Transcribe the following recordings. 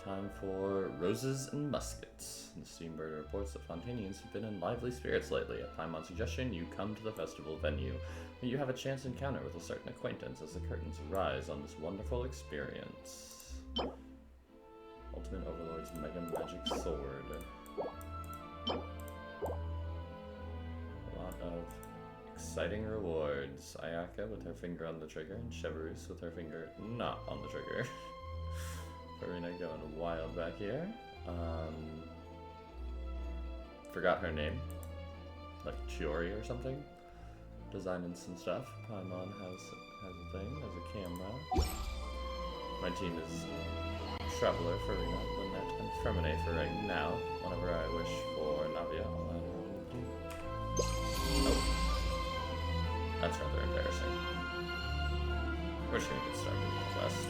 Time for Roses and Muskets. The Steambird reports that Fontainians have been in lively spirits lately. At Paimon's suggestion, you come to the festival venue, where you have a chance encounter with a certain acquaintance as the curtains rise on this wonderful experience. Ultimate Overlord's Mega Magic Sword. A lot of exciting rewards. Ayaka with her finger on the trigger, and Cheverus with her finger not on the trigger. Farina going wild back here. Forgot her name. Like Chiori or something. Designing some stuff. Paimon has a thing, has a camera. My team is Traveler, Farina, Lynette, and Fermine for right now. Whenever I wish for Navia, I'll add her. Oh. That's rather embarrassing. We're just gonna get started with the quest.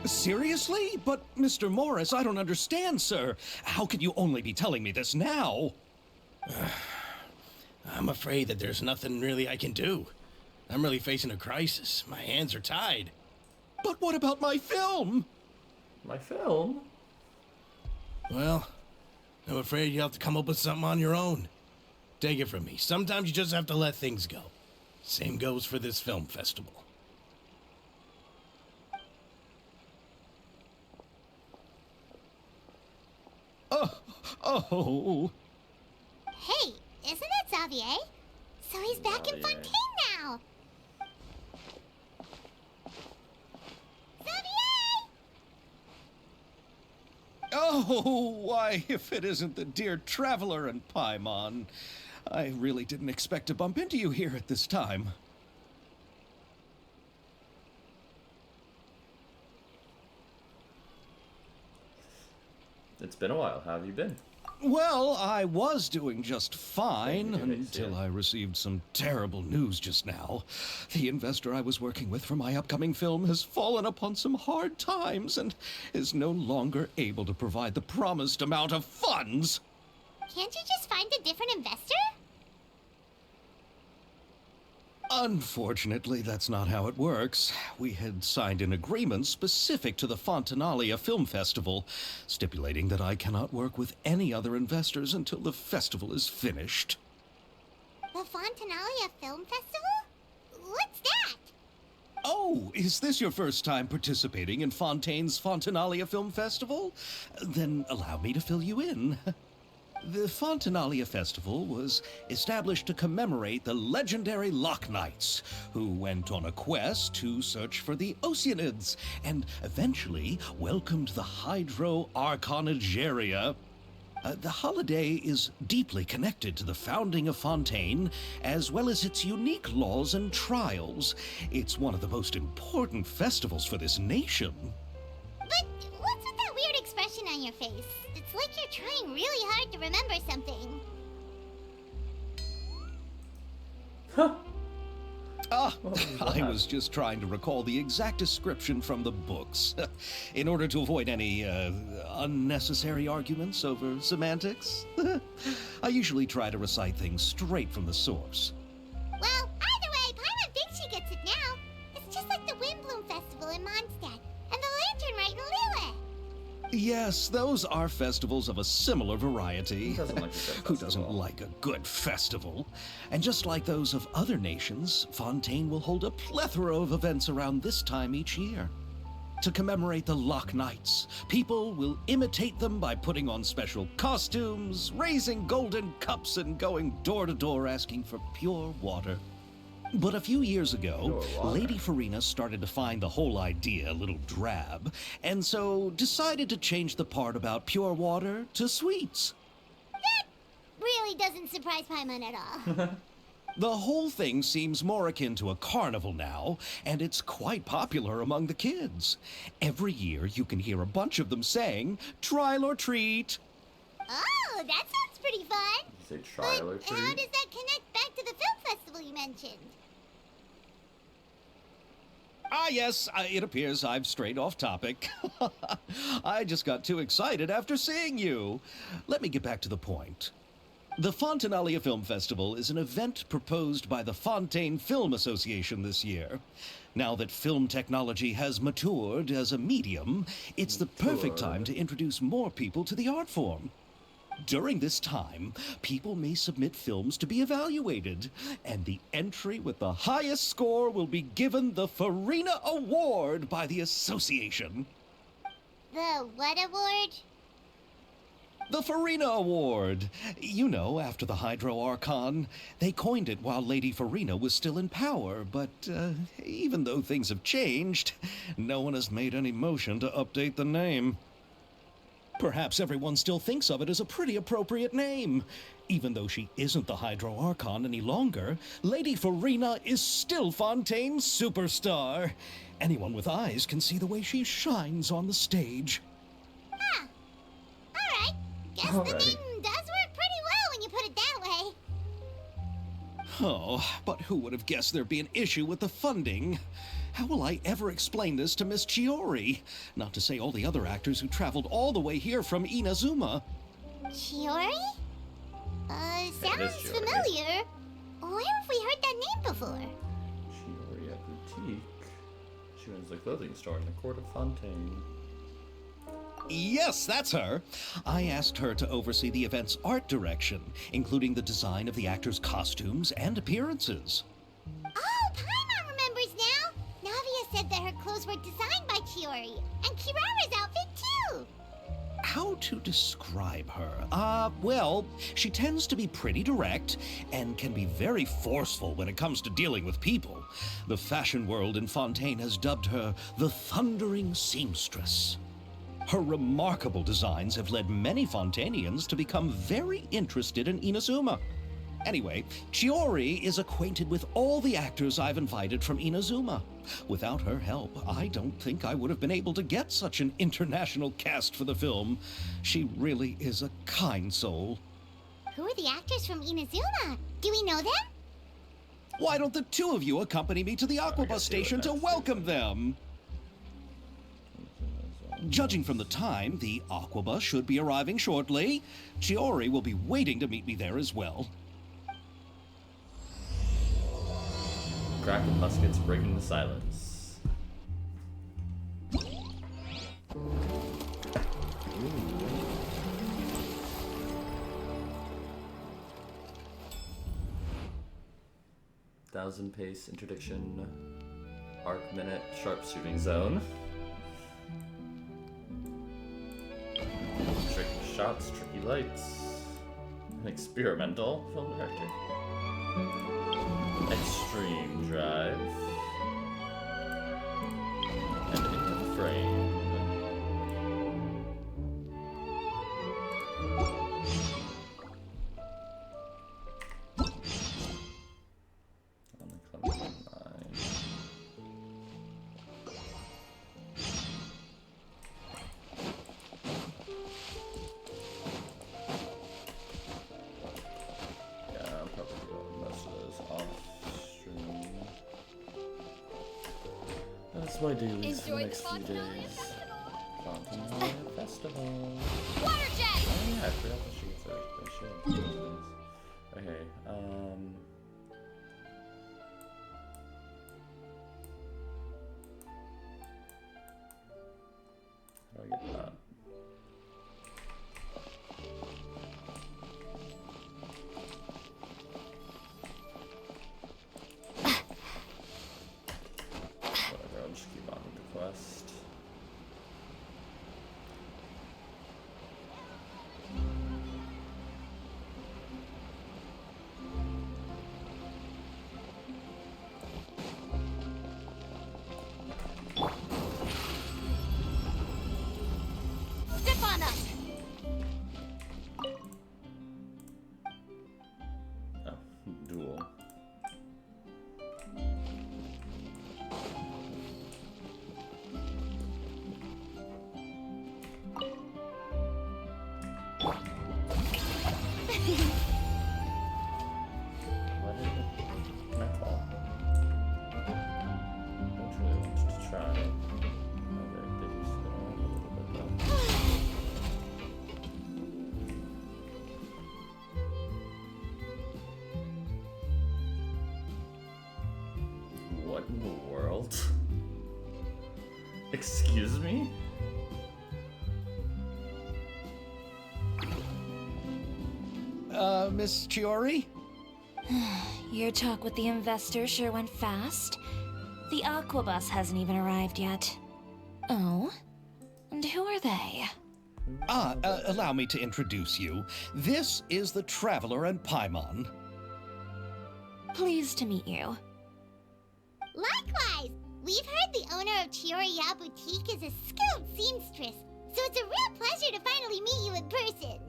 Seriously? But, Mr. Morris, I don't understand, sir. How could you only be telling me this now? I'm afraid that there's nothing really I can do. I'm really facing a crisis. My hands are tied. But what about my film? My film? Well, I'm afraid you'll have to come up with something on your own. Take it from me. Sometimes you just have to let things go. Same goes for this film festival. Oh. Hey, isn't it Xavier? So he's back in Fontaine now. Xavier! Oh, why, if it isn't the dear Traveler and Paimon. I really didn't expect to bump into you here at this time. It's been a while. How have you been? Well, I was doing just fine until I received some terrible news just now. The investor I was working with for my upcoming film has fallen upon some hard times and is no longer able to provide the promised amount of funds. Can't you just find a different investor? Unfortunately, that's not how it works. We had signed an agreement specific to the Fontanalia Film Festival, stipulating that I cannot work with any other investors until the festival is finished. The Fontanalia Film Festival? What's that? Oh, is this your first time participating in Fontaine's Fontanalia Film Festival? Then allow me to fill you in. The Fontanalia Festival was established to commemorate the legendary Loch Knights, who went on a quest to search for the Oceanids, and eventually welcomed the Hydro Arconageria. The holiday is deeply connected to the founding of Fontaine, as well as its unique laws and trials. It's one of the most important festivals for this nation. But what's with that weird expression on your face? It's like you're trying really hard to remember something. Huh. I was just trying to recall the exact description from the books, in order to avoid any unnecessary arguments over semantics. I usually try to recite things straight from the source. Well, either way, Paimon thinks she gets it now. It's just like the Windbloom Festival in Mondstadt, and the Lantern Rite in Lille. Yes, those are festivals of a similar variety. Who doesn't like a good Who doesn't festival? like a good festival? And just like those of other nations, Fontaine will hold a plethora of events around this time each year. To commemorate the Loch Knights, people will imitate them by putting on special costumes, raising golden cups, and going door to door asking for pure water. But a few years ago, Lady Farina started to find the whole idea a little drab, and so decided to change the part about pure water to sweets. That really doesn't surprise Paimon at all. The whole thing seems more akin to a carnival now, and it's quite popular among the kids. Every year you can hear a bunch of them saying, "Trial or treat." Oh, that sounds pretty fun. You say trial or But how treat? does that connect back to the film festival you mentioned? Ah, yes, it appears I've strayed off topic. I just got too excited after seeing you. Let me get back to the point. The Fontanalia Film Festival is an event proposed by the Fontaine Film Association this year. Now that film technology has matured as a medium, it's the perfect time to introduce more people to the art form. During this time, people may submit films to be evaluated, and the entry with the highest score will be given the Farina Award by the association. The what award? The Farina Award. You know, after the Hydro Archon. They coined it while Lady Farina was still in power, but even though things have changed, no one has made any motion to update the name. Perhaps everyone still thinks of it as a pretty appropriate name. Even though she isn't the Hydro Archon any longer, Lady Farina is still Fontaine's superstar. Anyone with eyes can see the way she shines on the stage. Huh. Alright. Guess the name does work pretty well when you put it that way. Oh, but who would have guessed there'd be an issue with the funding? How will I ever explain this to Miss Chiori? Not to say all the other actors who traveled all the way here from Inazuma. Chiori? Sounds Chiori. familiar. Where have we heard that name before? Chiori Boutique. She runs the clothing store in the court of Fontaine. Yes, that's her. I asked her to oversee the event's art direction, including the design of the actors' costumes and appearances. Oh, Paimon remembers now. Navia said that her clothes were designed by Chiori, and Kirara's outfit too. How to describe her? Well, she tends to be pretty direct and can be very forceful when it comes to dealing with people. The fashion world in Fontaine has dubbed her the Thundering Seamstress. Her remarkable designs have led many Fontainians to become very interested in Inazuma. Anyway, Chiori is acquainted with all the actors I've invited from Inazuma. Without her help, I don't think I would have been able to get such an international cast for the film. She really is a kind soul. Who are the actors from Inazuma? Do we know them? Why don't the two of you accompany me to the I Aquabus guess station to next welcome them? Judging from the time, the Aquabus should be arriving shortly. Chiori will be waiting to meet me there as well. Crack and muskets breaking the silence. Thousand pace interdiction, arc minute, sharpshooting zone. Tricky shots, tricky lights. An experimental film director. Extreme drive. And into the frame. On the Clementine line. Yeah, I'll probably go most of those off stream. That's my dailies for the Enjoy the next few Fontaine days. Festival. Fontaine Festival. Water jet! Oh yeah, I forgot the sheets are shit. Okay, how do I get that? Whatever, I'll just keep on with the quest. Step on us! Oh, duel. What is it? Can I fall? Don't really want to try. They do spin around a little bit though. Excuse me? Miss Chiori? Your talk with the investor sure went fast. The Aquabus hasn't even arrived yet. Oh? And who are they? Allow me to introduce you. This is the Traveler and Paimon. Pleased to meet you. Likewise! We've heard the owner of Chioriya Boutique is a skilled seamstress, so it's a real pleasure to finally meet you in person.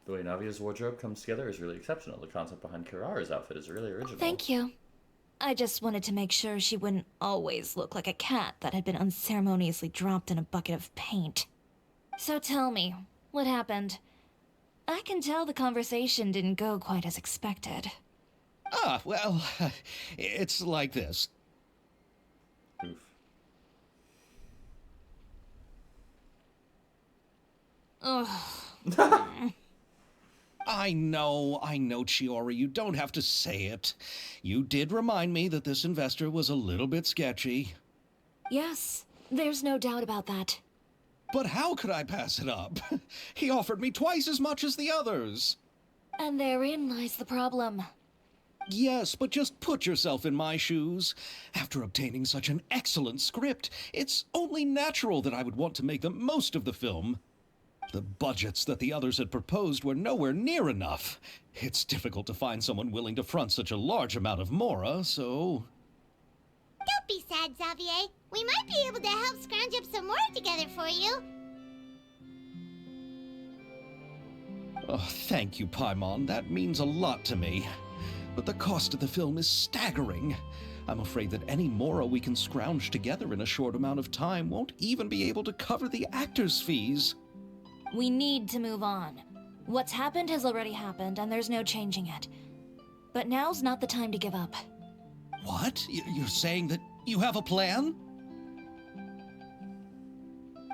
The way Navia's wardrobe comes together is really exceptional. The concept behind Kirara's outfit is really original. Thank you. I just wanted to make sure she wouldn't always look like a cat that had been unceremoniously dropped in a bucket of paint. So tell me, what happened? I can tell the conversation didn't go quite as expected. Well, it's like this. Oof. Ugh. I know, Chiori, you don't have to say it. You did remind me that this investor was a little bit sketchy. Yes, there's no doubt about that. But how could I pass it up? He offered me twice as much as the others. And therein lies the problem. Yes, but just put yourself in my shoes. After obtaining such an excellent script, it's only natural that I would want to make the most of the film. The budgets that the others had proposed were nowhere near enough. It's difficult to find someone willing to front such a large amount of mora, so... Don't be sad, Xavier. We might be able to help scrounge up some more together for you. Oh, thank you, Paimon. That means a lot to me. But the cost of the film is staggering. I'm afraid that any mora we can scrounge together in a short amount of time won't even be able to cover the actors' fees. We need to move on. What's happened has already happened, and there's no changing it. But now's not the time to give up. What? You're saying that you have a plan?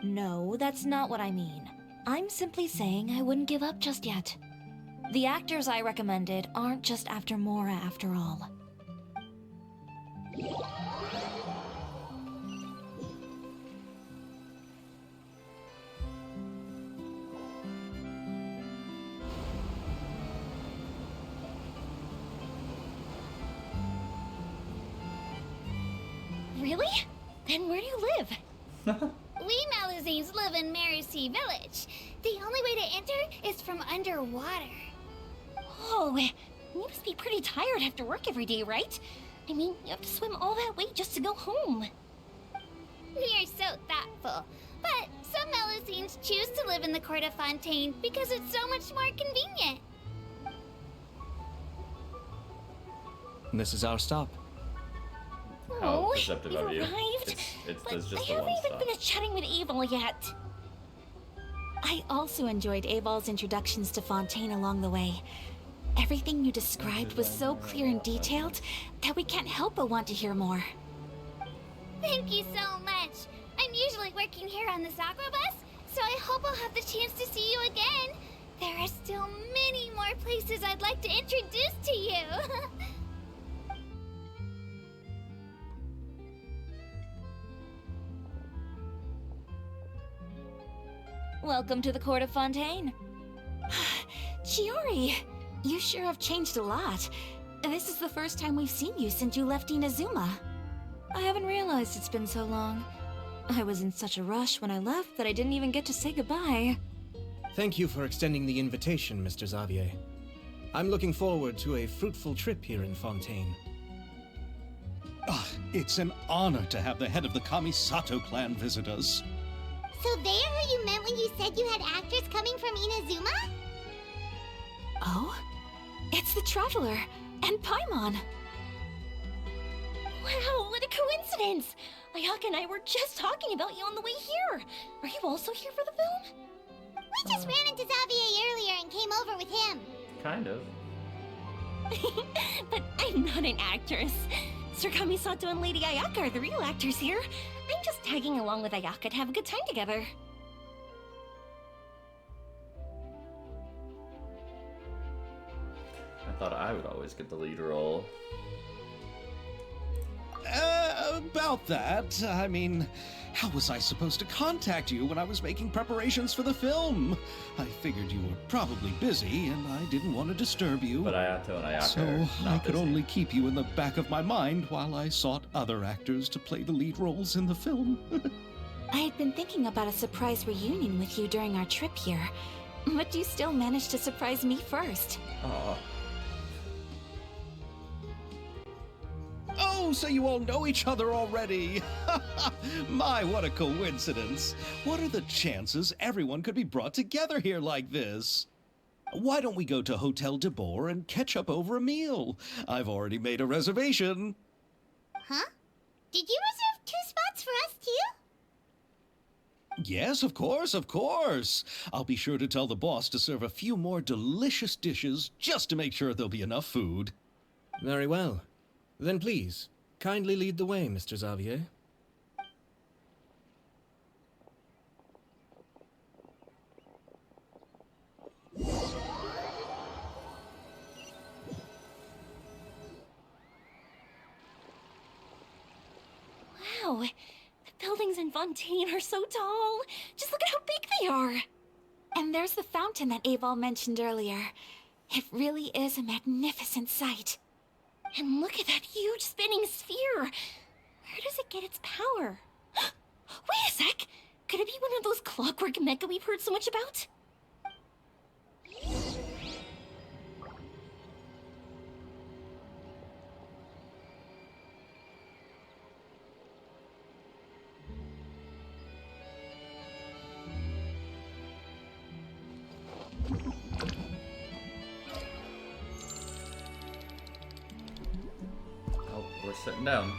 No, that's not what I mean. I'm simply saying I wouldn't give up just yet. The actors I recommended aren't just after Mora after all. Really? Then where do you live? We Malazines live in Marcy Village. The only way to enter is from underwater. Oh, you must be pretty tired after work every day, right? I mean, you have to swim all that way just to go home. We are so thoughtful. But some Malazines choose to live in the court of Fontaine because it's so much more convenient. This is our stop. How perceptive you've of you. arrived. It's But just I the haven't one even stop. finished chatting with Abel yet. I also enjoyed Aval's introductions to Fontaine along the way. Everything you described was so clear and detailed that we can't help but want to hear more. Thank you so much. I'm usually working here on this Aquabus, so I hope I'll have the chance to see you again. There are still many more places I'd like to introduce to you. Welcome to the court of Fontaine. Chiori, you sure have changed a lot. This is the first time we've seen you since you left Inazuma. I haven't realized it's been so long. I was in such a rush when I left that I didn't even get to say goodbye. Thank you for extending the invitation, Mr. Xavier. I'm looking forward to a fruitful trip here in Fontaine. It's an honor to have the head of the Kamisato clan visit us. So they are who you meant when you said you had actors coming from Inazuma? Oh? It's the Traveler and Paimon. Wow, what a coincidence! Ayaka and I were just talking about you on the way here. Are you also here for the film? We just ran into Xavier earlier and came over with him. Kind of. But I'm not an actress. Sir Kamisato and Lady Ayaka are the real actors here. I'm just tagging along with Ayaka to have a good time together. I thought I would always get the lead role. About that, I mean, how was I supposed to contact you when I was making preparations for the film? I figured you were probably busy, and I didn't want to disturb you. But Ayato and Ayaka So are not I could busy. only keep you in the back of my mind while I sought other actors to play the lead roles in the film. I had been thinking about a surprise reunion with you during our trip here, but you still managed to surprise me first. Aw. Oh, so you all know each other already! My, what a coincidence! What are the chances everyone could be brought together here like this? Why don't we go to Hotel de Boer and catch up over a meal? I've already made a reservation. Huh? Did you reserve 2 spots for us too? Yes, of course, of course. I'll be sure to tell the boss to serve a few more delicious dishes just to make sure there'll be enough food. Very well. Then please, kindly lead the way, Mr. Xavier. Wow, the buildings in Fontaine are so tall. Just look at how big they are. And there's the fountain that Aval mentioned earlier. It really is a magnificent sight. And look at that huge spinning sphere. Where does it get its power? Wait a sec. Could it be one of those clockwork mecha we've heard so much about? Oh, we're sitting down.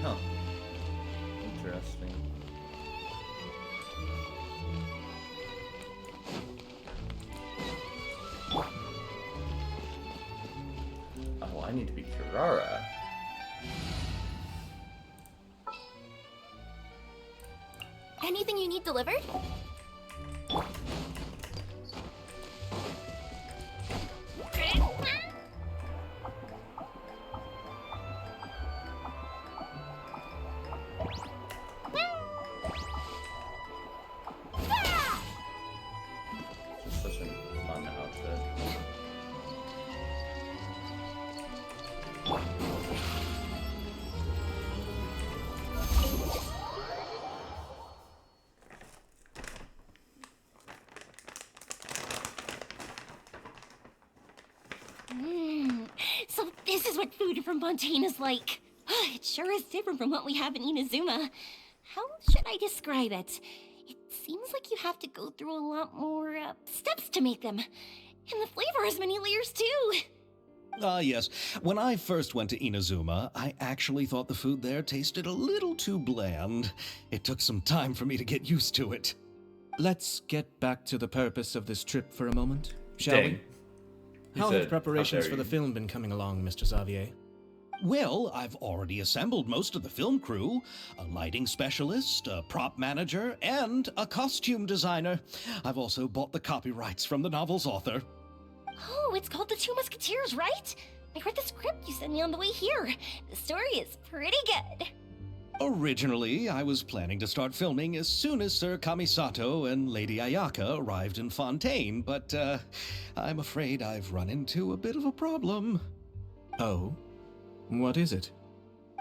Huh. Interesting. Oh, I need to be Kirara. Anything you need delivered? Such a fun outfit. So this is what food from Fontaine is like. It sure is different from what we have in Inazuma. How should I describe it? It seems like you have to go through a lot more steps to make them. And the flavor has many layers too. Ah, yes. When I first went to Inazuma, I actually thought the food there tasted a little too bland. It took some time for me to get used to it. Let's get back to the purpose of this trip for a moment, shall Dang. we? He How said, have preparations "How for dare the you." film been coming along, Mr. Xavier? Well, I've already assembled most of the film crew, a lighting specialist, a prop manager, and a costume designer. I've also bought the copyrights from the novel's author. Oh, it's called The Two Musketeers, right? I read the script you sent me on the way here. The story is pretty good. Originally, I was planning to start filming as soon as Sir Kamisato and Lady Ayaka arrived in Fontaine, but I'm afraid I've run into a bit of a problem. Oh? What is it?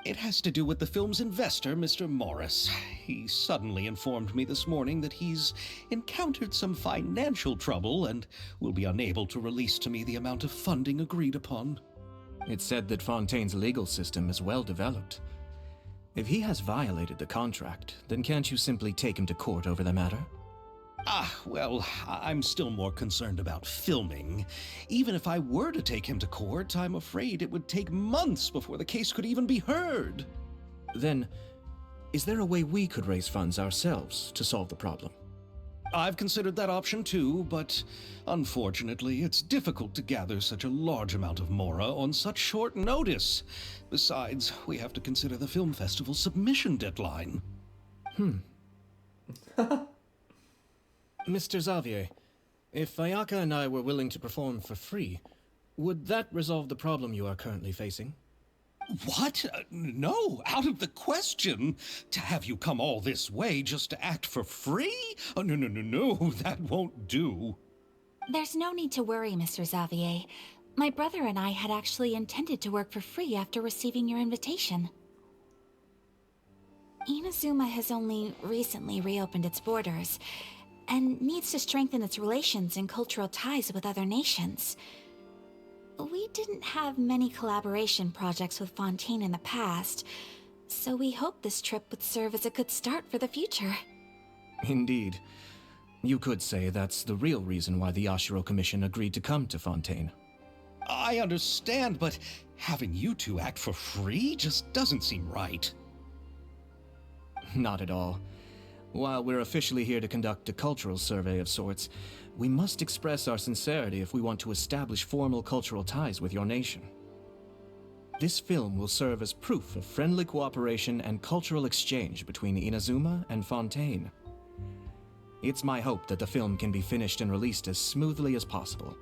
It has to do with the film's investor, Mr. Morris. He suddenly informed me this morning that he's encountered some financial trouble and will be unable to release to me the amount of funding agreed upon. It's said that Fontaine's legal system is well developed. If he has violated the contract, then can't you simply take him to court over the matter? Well, I'm still more concerned about filming. Even if I were to take him to court, I'm afraid it would take months before the case could even be heard. Then, is there a way we could raise funds ourselves to solve the problem? I've considered that option too, but unfortunately, it's difficult to gather such a large amount of mora on such short notice. Besides, we have to consider the film festival's submission deadline. Mr. Xavier, If Ayaka and I were willing to perform for free, would that resolve the problem you are currently facing? What? No, out of the question. To have you come all this way just to act for free? Oh, no, that won't do. There's no need to worry, Mr. Xavier. My brother and I had actually intended to work for free after receiving your invitation. Inazuma has only recently reopened its borders, and needs to strengthen its relations and cultural ties with other nations. We didn't have many collaboration projects with Fontaine in the past, so we hoped this trip would serve as a good start for the future. Indeed. You could say that's the real reason why the Yashiro Commission agreed to come to Fontaine. I understand, but having you two act for free just doesn't seem right. Not at all. While we're officially here to conduct a cultural survey of sorts, we must express our sincerity if we want to establish formal cultural ties with your nation. This film will serve as proof of friendly cooperation and cultural exchange between Inazuma and Fontaine. It's my hope that the film can be finished and released as smoothly as possible.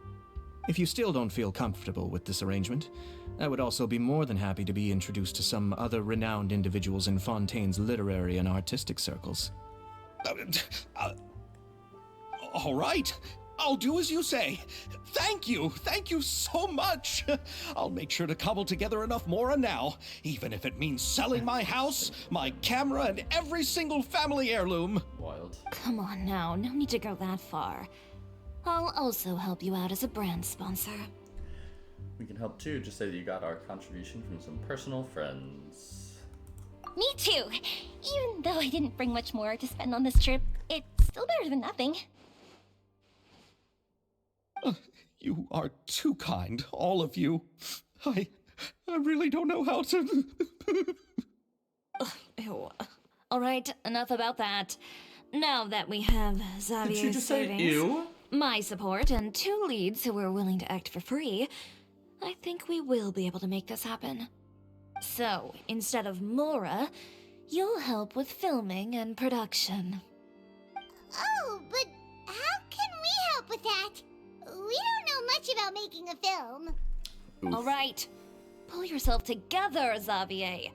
If you still don't feel comfortable with this arrangement, I would also be more than happy to be introduced to some other renowned individuals in Fontaine's literary and artistic circles. All right, I'll do as you say. Thank you so much. I'll make sure to cobble together enough mora now, even if it means selling my house, my camera, and every single family heirloom. Wild. Come on now, no need to go that far. I'll also help you out as a brand sponsor. We can help too. Just say that you got our contribution from some personal friends. Me too. Even though I didn't bring much more to spend on this trip, it's still better than nothing. You are too kind, all of you. I really don't know how to... Ew. All right, enough about that. Now that we have Xavier's Did you just say savings, ew? my support, and 2 leads who are willing to act for free, I think we will be able to make this happen. So, instead of Mora, you'll help with filming and production. Oh, but how can we help with that? We don't know much about making a film. Oof. All right, pull yourself together, Xavier.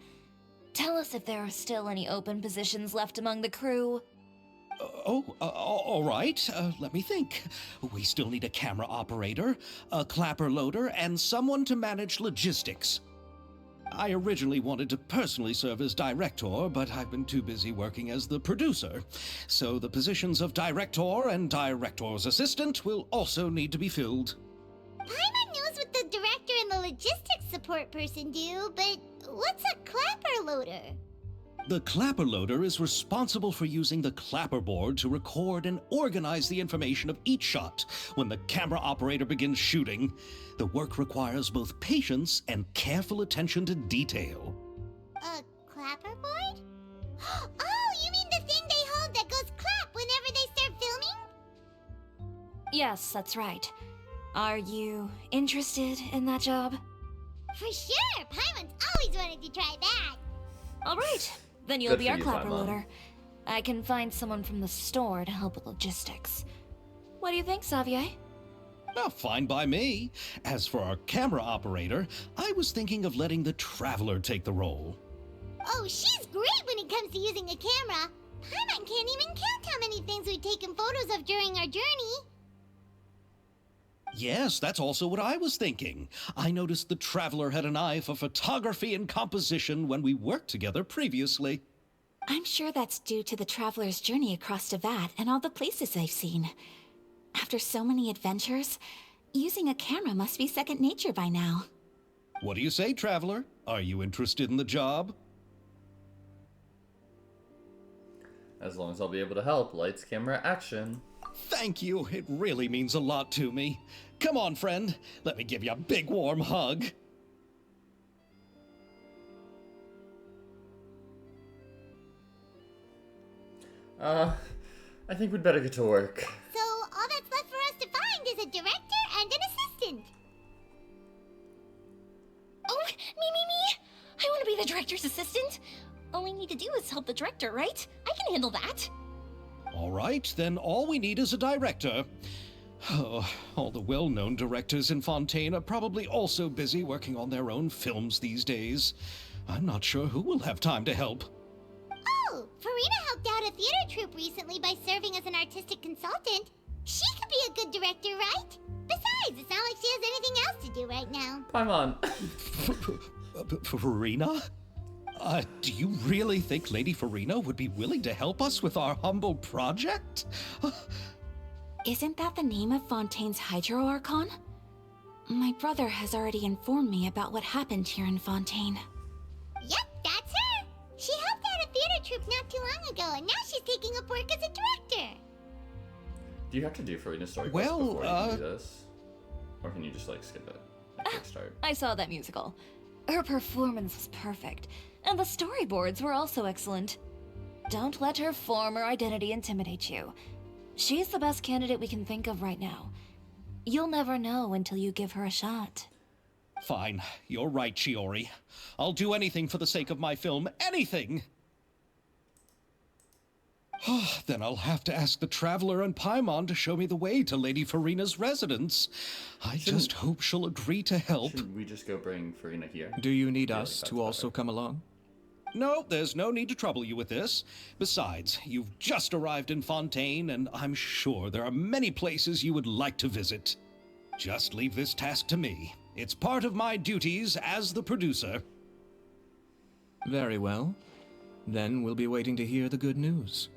Tell us if there are still any open positions left among the crew. All right. Let me think. We still need a camera operator, a clapper loader, and someone to manage logistics. I originally wanted to personally serve as director, but I've been too busy working as the producer. So the positions of director and director's assistant will also need to be filled. Paimon knows what the director and the logistics support person do, but what's a clapper loader? The clapper loader is responsible for using the clapper board to record and organize the information of each shot when the camera operator begins shooting. The work requires both patience and careful attention to detail. A clapper board? Oh, you mean the thing they hold that goes clap whenever they start filming? Yes, that's right. Are you interested in that job? For sure! Paimon's always wanted to try that. All right, then you'll Good be for our you, clapper Paimon. loader. I can find someone from the store to help with logistics. What do you think, Xavier? Fine by me. As for our camera operator, I was thinking of letting the Traveler take the role. Oh, she's great when it comes to using a camera. Paimon can't even count how many things we've taken photos of during our journey. Yes, that's also what I was thinking. I noticed the Traveler had an eye for photography and composition when we worked together previously. I'm sure that's due to the traveler's journey across Devat and all the places they've seen. After so many adventures, using a camera must be second nature by now. What do you say, Traveler? Are you interested in the job? As long as I'll be able to help. Lights, camera, action. Thank you. It really means a lot to me. Come on, friend. Let me give you a big warm hug. I think we'd better get to work. So all that's left for us to find is a director and an assistant. Oh, me! I want to be the director's assistant. All we need to do is help the director, right? I can handle that. All right, then all we need is a director. Oh, all the well-known directors in Fontaine are probably also busy working on their own films these days. I'm not sure who will have time to help. Oh, Farina helped out a theater troupe recently by serving as an artistic consultant. She could be a good director, right? Besides, it's not like she has anything else to do right now. Paimon. Farina? Do you really think Lady Farina would be willing to help us with our humble project? Isn't that the name of Fontaine's Hydro Archon? My brother has already informed me about what happened here in Fontaine. Yep, that's her. She helped out a theater troupe not too long ago, and now she's taking up work as a director. Do you have to do Farina's story quest before you can do this? Or can you just, like, skip it? Like, quick start? I saw that musical. Her performance was perfect, and the storyboards were also excellent. Don't let her former identity intimidate you. She's the best candidate we can think of right now. You'll never know until you give her a shot. Fine, you're right, Chiori. I'll do anything for the sake of my film. Anything! Then I'll have to ask the Traveler and Paimon to show me the way to Lady Farina's residence. I just hope she'll agree to help. Shouldn't we just go bring Farina here? Do you need Yeah, us that's to also better. come along? No, there's no need to trouble you with this. Besides, you've just arrived in Fontaine, and I'm sure there are many places you would like to visit. Just leave this task to me. It's part of my duties as the producer. Very well. Then we'll be waiting to hear the good news.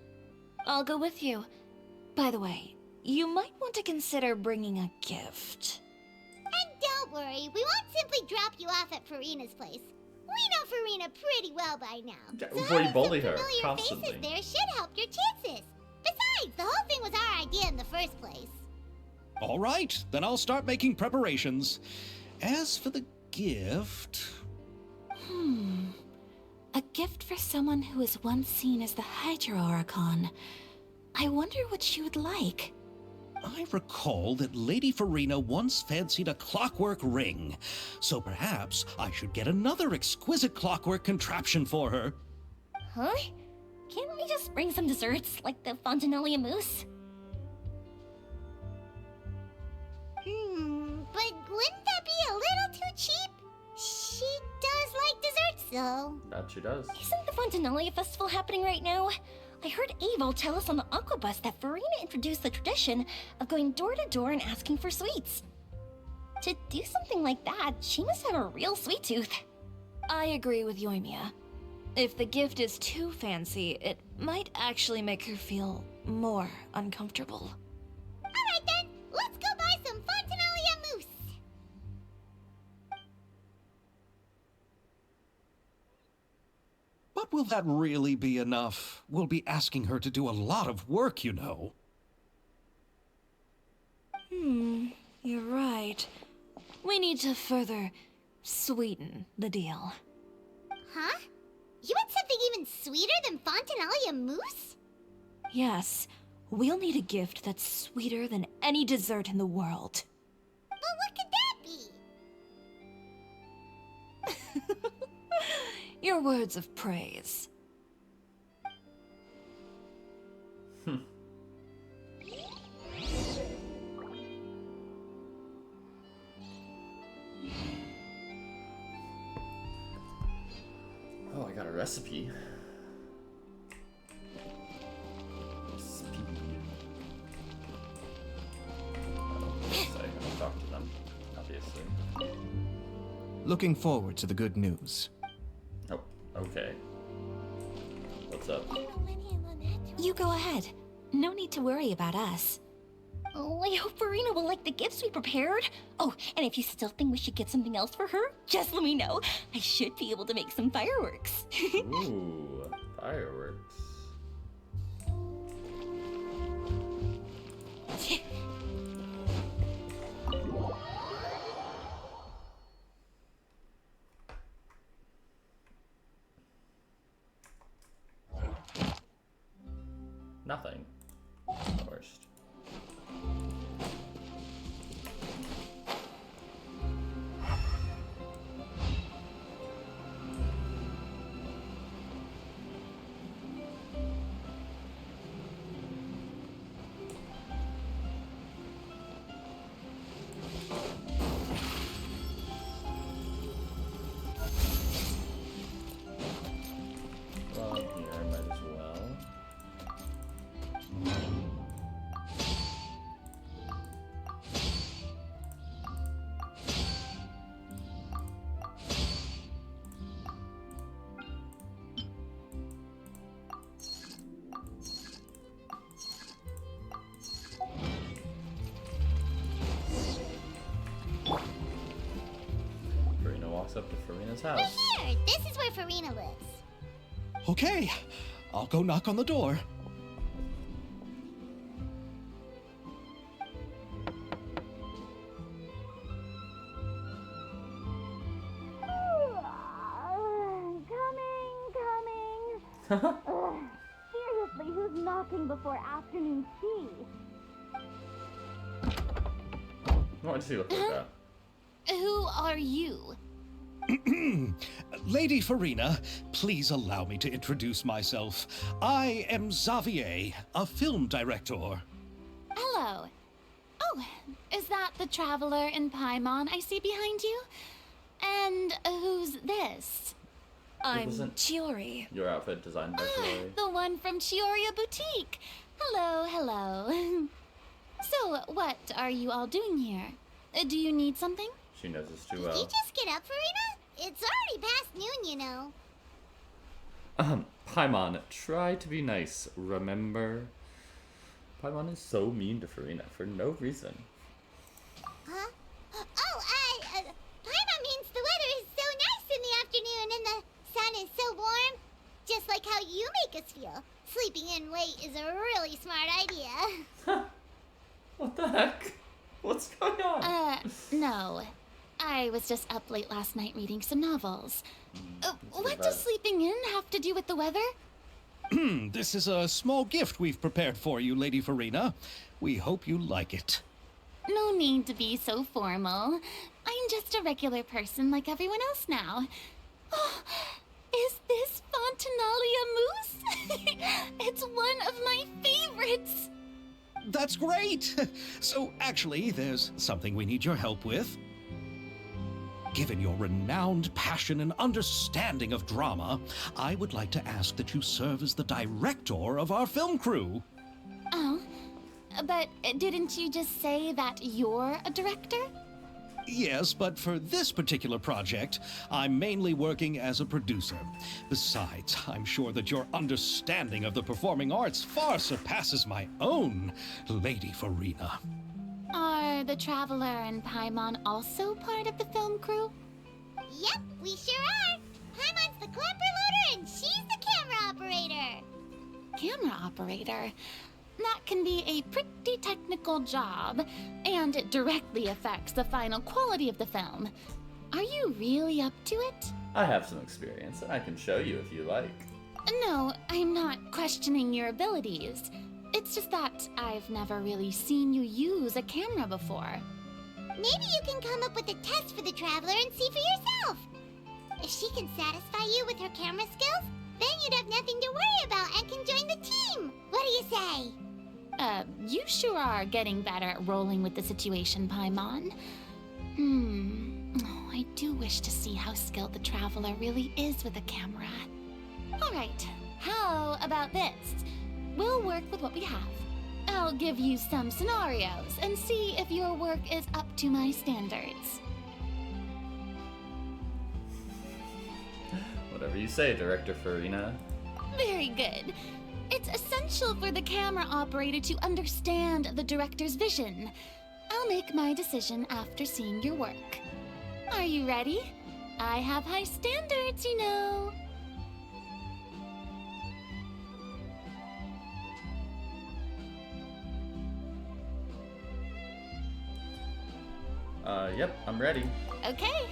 I'll go with you. By the way, you might want to consider bringing a gift. And don't worry, we won't simply drop you off at Farina's place. We know Farina pretty well by now. Yeah, So before you having bully some her familiar constantly. faces there should help your chances. Besides, the whole thing was our idea in the first place. All right, then I'll start making preparations. As for the gift... A gift for someone who was once seen as the Hydro Archon. I wonder what she would like. I recall that Lady Farina once fancied a clockwork ring, so perhaps I should get another exquisite clockwork contraption for her. Huh? Can't we just bring some desserts, like the Fontaine mousse? But wouldn't that be a little too cheap? She does like desserts, though. That she does. Isn't the Fontaine Festival happening right now? I heard Abel tell us on the Aquabus that Farina introduced the tradition of going door to door and asking for sweets. To do something like that, she must have a real sweet tooth. I agree with Yoimiya. If the gift is too fancy, it might actually make her feel more uncomfortable. Alright then, let's go buy some Fontaine mousse. But will that really be enough? We'll be asking her to do a lot of work, you know. You're right. We need to further sweeten the deal. Huh? You want something even sweeter than Fontaine mousse? Yes, we'll need a gift that's sweeter than any dessert in the world. But what could that be? Your words of praise. Oh, I got a recipe. Recipe. Oh, I haven't talked to them, obviously. Looking forward to the good news. Oh, okay. What's up? You go ahead. No need to worry about us. Oh, I hope Farina will like the gifts we prepared. Oh, and if you still think we should get something else for her, just let me know. I should be able to make some fireworks. Ooh, fireworks. Nothing. The worst. walks up to Farina's We're house. here! This is where Farina lives. Okay, I'll go knock on the door. Coming. Seriously, who's knocking before afternoon tea? Why does he look like that? Who are you? Lady Farina, please allow me to introduce myself. I am Xavier, a film director. Hello. Oh, is that the traveler in Paimon I see behind you? And who's this? I'm Wasn't- Chiori. Your outfit designed by Chloe. The one from Chioria Boutique. Hello, hello. So, what are you all doing here? Do you need something? She knows us too Did you well. just get up, Farina? It's already past noon, you know. Paimon, try to be nice, remember? Paimon is so mean to Farina for no reason. Huh? Oh, Paimon means the weather is so nice in the afternoon and the sun is so warm. Just like how you make us feel. Sleeping in late is a really smart idea. What the heck? What's going on? No. I was just up late last night reading some novels. What bad. does sleeping in have to do with the weather? This is a small gift we've prepared for you, Lady Farina. We hope you like it. No need to be so formal. I'm just a regular person like everyone else now. Oh, is this Fontainalia mousse? It's one of my favorites. That's great! So, actually, there's something we need your help with. Given your renowned passion and understanding of drama, I would like to ask that you serve as the director of our film crew. Oh, but didn't you just say that you're a director? Yes, but for this particular project, I'm mainly working as a producer. Besides, I'm sure that your understanding of the performing arts far surpasses my own, Lady Farina. Are the Traveler and Paimon also part of the film crew? Yep, we sure are. Paimon's the clapper loader and she's the camera operator. Camera operator? That can be a pretty technical job, and it directly affects the final quality of the film. Are you really up to it? I have some experience, and I can show you if you like. No, I'm not questioning your abilities. It's just that I've never really seen you use a camera before. Maybe you can come up with a test for the Traveler and see for yourself. If she can satisfy you with her camera skills, then you'd have nothing to worry about and can join the team. What do you say? You sure are getting better at rolling with the situation, Paimon. Oh, I do wish to see how skilled the Traveler really is with a camera. Alright, how about this? We'll work with what we have. I'll give you some scenarios and see if your work is up to my standards. Whatever you say, Director Farina. Very good. It's essential for the camera operator to understand the director's vision. I'll make my decision after seeing your work. Are you ready? I have high standards, you know. Yep, I'm ready. Okay,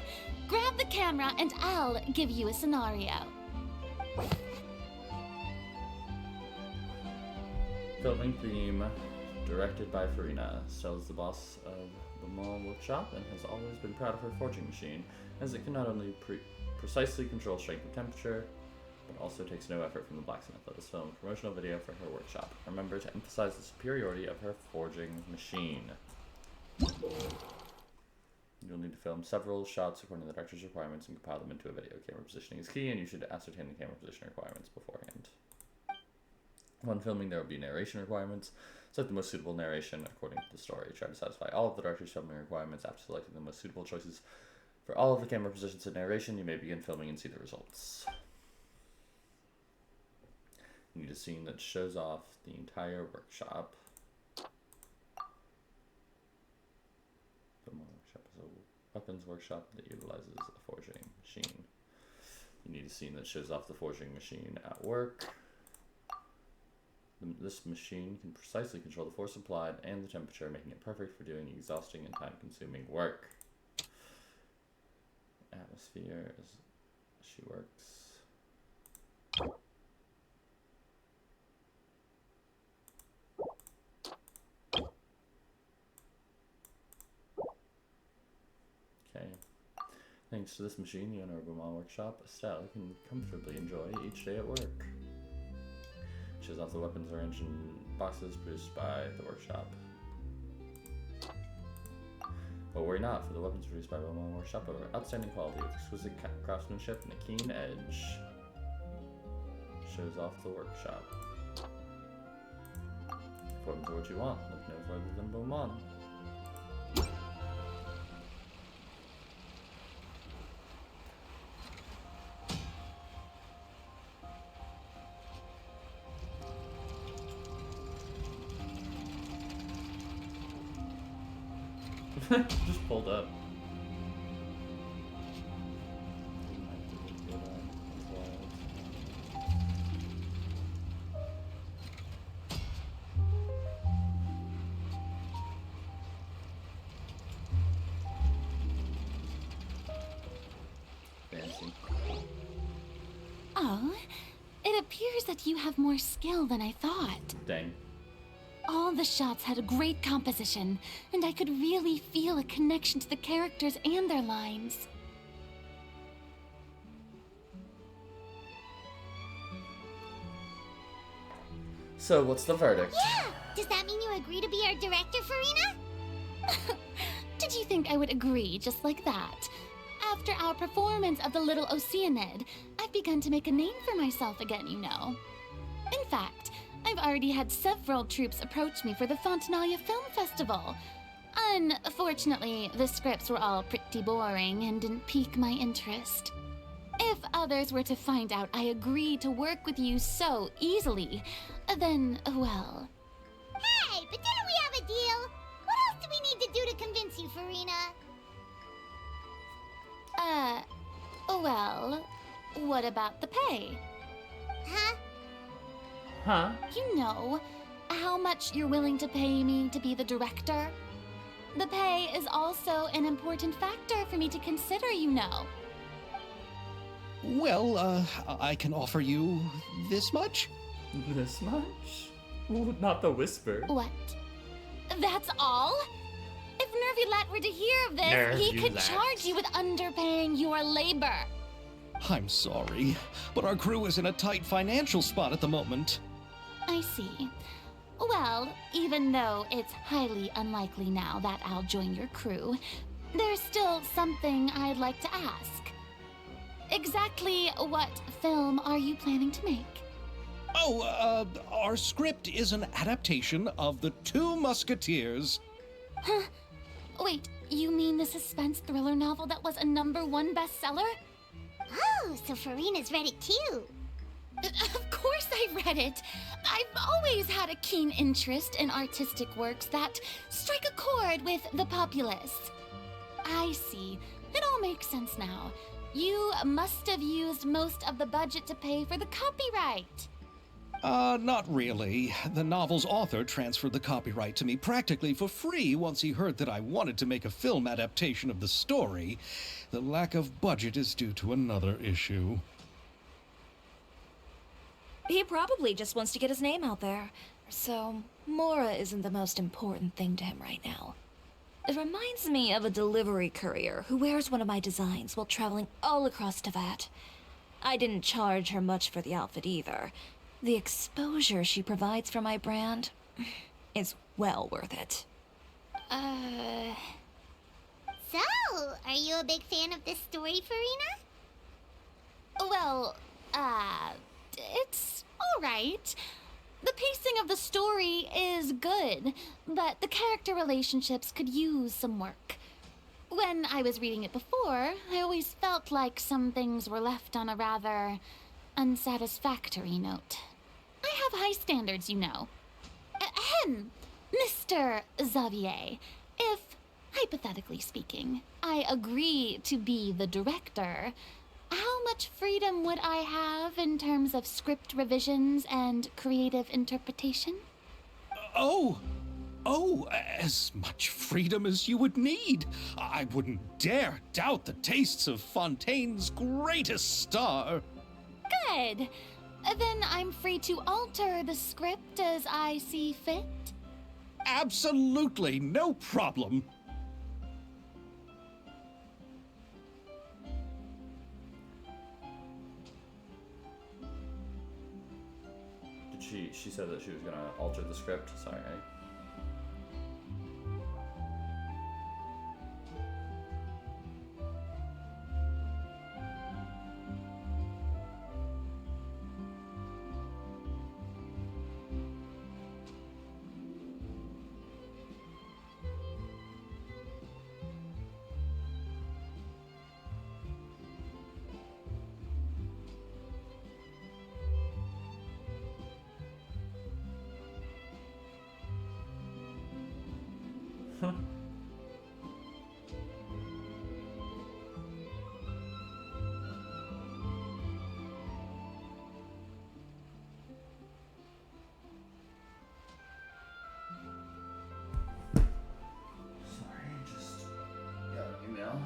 grab the camera and I'll give you a scenario. Filming theme, directed by Farina. Stella is the boss of the mall workshop and has always been proud of her forging machine, as it can not only precisely control strength and temperature, but also takes no effort from the blacksmith. Let us film a promotional video for her workshop. Remember to emphasize the superiority of her forging machine. You'll need to film several shots according to the director's requirements and compile them into a video. Camera positioning is key, and you should ascertain the camera position requirements beforehand. When filming, there will be narration requirements. Select the most suitable narration according to the story. Try to satisfy all of the director's filming requirements. After selecting the most suitable choices for all of the camera positions and narration, you may begin filming and see the results. You need a scene that shows off the entire workshop. weapons workshop that utilizes a forging machine. You need a scene that shows off the forging machine at work. This machine can precisely control the force applied and the temperature, making it perfect for doing exhausting and time-consuming work. Atmosphere as she works. Okay. Thanks to this machine, the owner of Beaumont Workshop, Estelle, can comfortably enjoy each day at work. Shows off the weapons or engine boxes produced by the workshop. But worry not, for the weapons produced by Beaumont Workshop are outstanding quality with exquisite craftsmanship and a keen edge. Shows off the workshop. If weapons are what you want, look no further than Beaumont. Just pulled up. Fancy. Oh, it appears that you have more skill than I thought. Dang. All the shots had a great composition, and I could really feel a connection to the characters and their lines. So, what's the verdict? Yeah! Does that mean you agree to be our director, Farina? Did you think I would agree just like that? After our performance of The Little Oceanid, I've begun to make a name for myself again, you know. In fact, I've already had several troops approach me for the Fontaine Film Festival. Unfortunately, the scripts were all pretty boring and didn't pique my interest. If others were to find out I agreed to work with you so easily, then, well... Hey, but didn't we have a deal? What else do we need to do to convince you, Farina? Well, what about the pay? Huh? Huh? You know, how much you're willing to pay me to be the director? The pay is also an important factor for me to consider, you know. Well, I can offer you this much? This much? Ooh, not the whisper. What? That's all? If Nervulat were to hear of this, he could charge you with underpaying your labor. I'm sorry, but our crew is in a tight financial spot at the moment. I see. Well, even though it's highly unlikely now that I'll join your crew, there's still something I'd like to ask. Exactly what film are you planning to make? Oh, our script is an adaptation of The Two Musketeers. Huh? Wait, you mean the suspense thriller novel that was a #1 bestseller? Oh, so Farina's read it too. Of course I read it. I've always had a keen interest in artistic works that strike a chord with the populace. I see. It all makes sense now. You must have used most of the budget to pay for the copyright. Not really. The novel's author transferred the copyright to me practically for free once he heard that I wanted to make a film adaptation of the story. The lack of budget is due to another issue. He probably just wants to get his name out there. So, Mora isn't the most important thing to him right now. It reminds me of a delivery courier who wears one of my designs while traveling all across Teyvat. I didn't charge her much for the outfit either. The exposure she provides for my brand is well worth it. So, are you a big fan of this story, Farina? Well, it's alright. The pacing of the story is good, but the character relationships could use some work. When I was reading it before, I always felt like some things were left on a rather unsatisfactory note. I have high standards, you know. Ahem, Mr. Xavier, if hypothetically speaking, I agree to be the director, how much freedom would I have in terms of script revisions and creative interpretation? Oh, as much freedom as you would need. I wouldn't dare doubt the tastes of Fontaine's greatest star. Good. Then I'm free to alter the script as I see fit. Absolutely, no problem. She said that she was gonna alter the script, sorry. Email.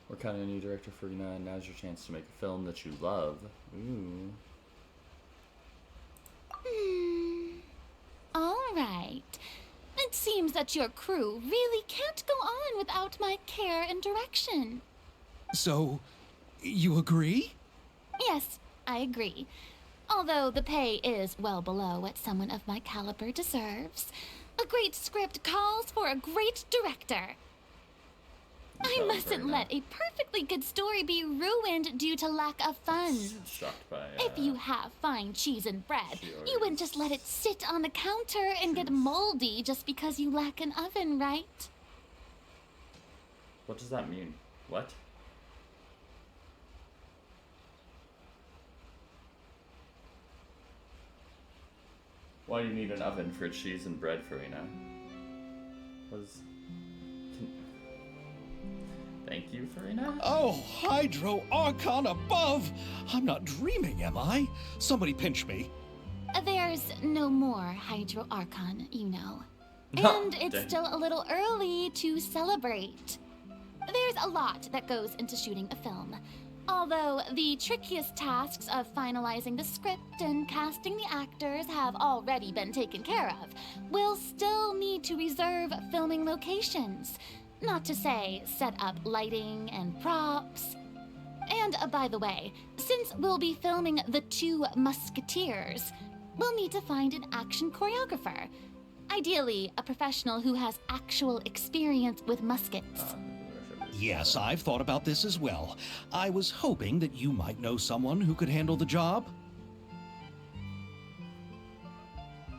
We're kind of new director for Farina. Now's your chance to make a film that you love. Ooh. All right. It seems that your crew really can't go on without my care and direction. So, you agree? Yes, I agree. Although the pay is well below what someone of my caliber deserves. A great script calls for a great director. I mustn't let a perfectly good story be ruined due to lack of funds. Shocked by, If you have fine cheese and bread, you wouldn't just let it sit on the counter and get moldy just because you lack an oven, right? What does that mean? What? Why do you need an oven for cheese and bread, Farina? What is... Thank you, Farina. Oh, Hydro Archon above! I'm not dreaming, am I? Somebody pinch me. There's no more Hydro Archon, you know. Oh, And it's dang. still a little early to celebrate. There's a lot that goes into shooting a film. Although the trickiest tasks of finalizing the script and casting the actors have already been taken care of, we'll still need to reserve filming locations. Not to say set up lighting and props. And by the way, since we'll be filming The Two Musketeers, we'll need to find an action choreographer. Ideally, a professional who has actual experience with muskets. Yes, I've thought about this as well. I was hoping that you might know someone who could handle the job.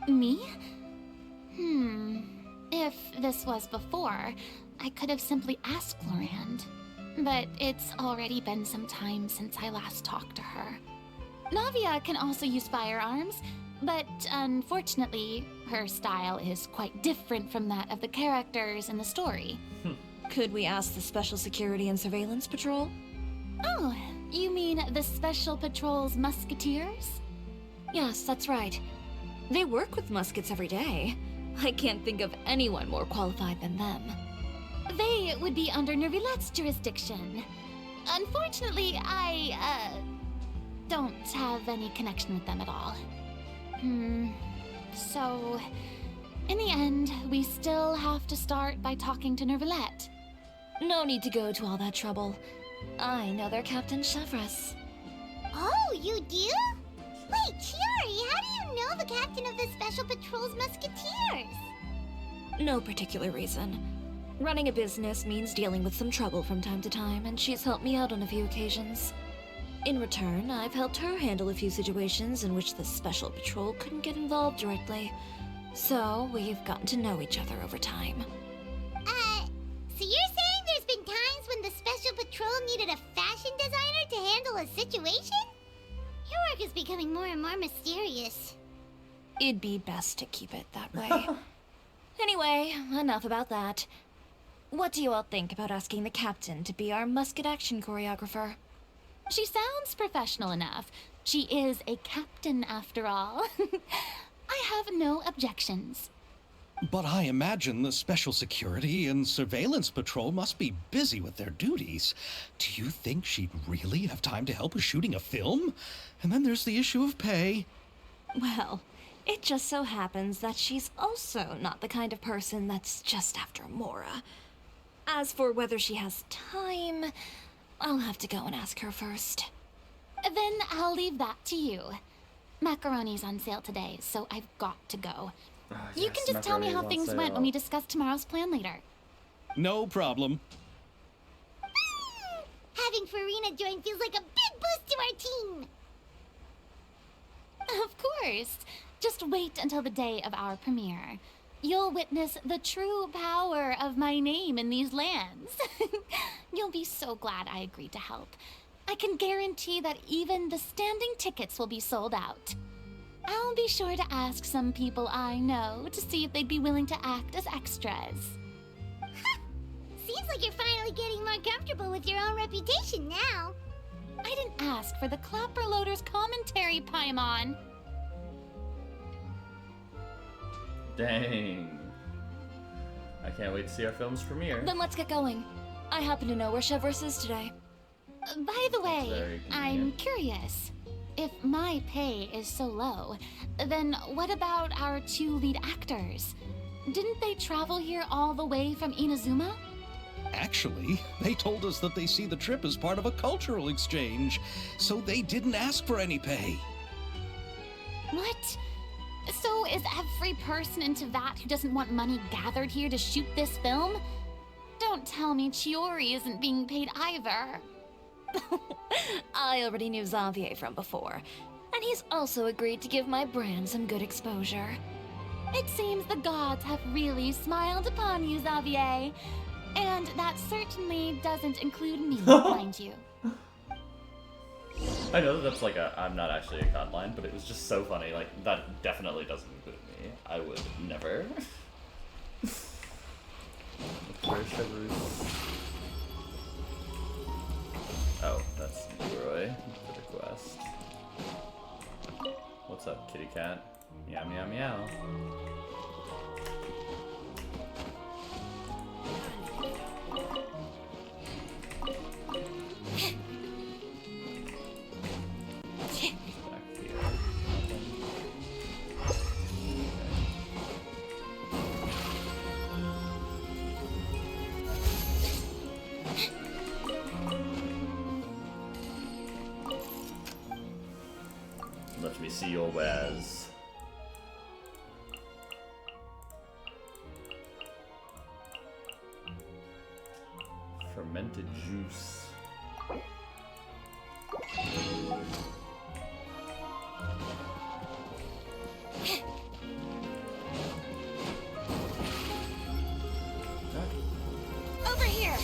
Me? If this was before, I could have simply asked Florand. But it's already been some time since I last talked to her. Navia can also use firearms, but unfortunately, her style is quite different from that of the characters in the story. Could we ask the Special Security and Surveillance Patrol? Oh, you mean the Special Patrol's Musketeers? Yes, that's right. They work with muskets every day. I can't think of anyone more qualified than them. They would be under Nervilette's jurisdiction. Unfortunately, I, don't have any connection with them at all. So, in the end, we still have to start by talking to Nervilette. No need to go to all that trouble. I know their Captain Chevres. Oh, you do? Wait, Chiori, how do you know the captain of the Special Patrol's Musketeers? No particular reason. Running a business means dealing with some trouble from time to time, and she's helped me out on a few occasions. In return, I've helped her handle a few situations in which the Special Patrol couldn't get involved directly. So, we've gotten to know each other over time. So you're saying there's been times when the Special Patrol needed a fashion designer to handle a situation? Your work is becoming more and more mysterious. It'd be best to keep it that way. Anyway, enough about that. What do you all think about asking the captain to be our musket action choreographer? She sounds professional enough. She is a captain after all. I have no objections. But I imagine the Special Security and Surveillance Patrol must be busy with their duties. Do you think she'd really have time to help with shooting a film? And then there's the issue of pay. Well, it just so happens that she's also not the kind of person that's just after Mora. As for whether she has time, I'll have to go and ask her first. Then I'll leave that to you. Macaroni's on sale today, so I've got to go. You Yes, can just tell me how macaroni's on things went sale. when we discuss tomorrow's plan later. No problem. Having Farina join feels like a big boost to our team. Of course. Just wait until the day of our premiere. You'll witness the true power of my name in these lands. You'll be so glad I agreed to help. I can guarantee that even the standing tickets will be sold out. I'll be sure to ask some people I know to see if they'd be willing to act as extras. Seems like you're finally getting more comfortable with your own reputation now. I didn't ask for the Clapper Loader's commentary, Paimon. Dang. I can't wait to see our film's premiere. Then let's get going. I happen to know where Chevrolet is today. By the way, very I'm convenient. curious. If my pay is so low, then what about our two lead actors? Didn't they travel here all the way from Inazuma? Actually, they told us that they see the trip as part of a cultural exchange, so they didn't ask for any pay. What? So is every person in Tevat who doesn't want money gathered here to shoot this film? Don't tell me Chiori isn't being paid either. I already knew Xavier from before, and he's also agreed to give my brand some good exposure. It seems the gods have really smiled upon you, Xavier. And that certainly doesn't include me, mind you. I know that that's like a I'm not actually a god line, but it was just so funny. Like, that definitely doesn't include me. I would never. Where's Chevrolet? Oh, that's Leroy for the quest. What's up, kitty cat? Meow meow meow. Back here. Let me see your wares. Fermented juice. Over here!